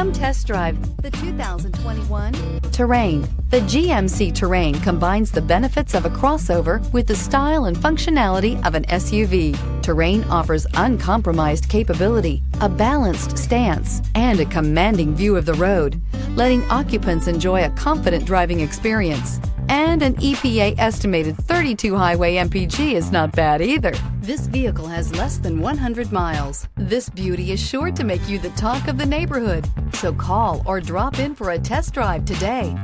Come test drive the 2021 Terrain. The GMC Terrain combines the benefits of a crossover with the style and functionality of an SUV. Terrain offers uncompromised capability, a balanced stance, and a commanding view of the road, letting occupants enjoy a confident driving experience. And an EPA estimated 32 highway MPG is not bad either. This vehicle has less than 100 miles. This beauty is sure to make you the talk of the neighborhood. So call or drop in for a test drive today.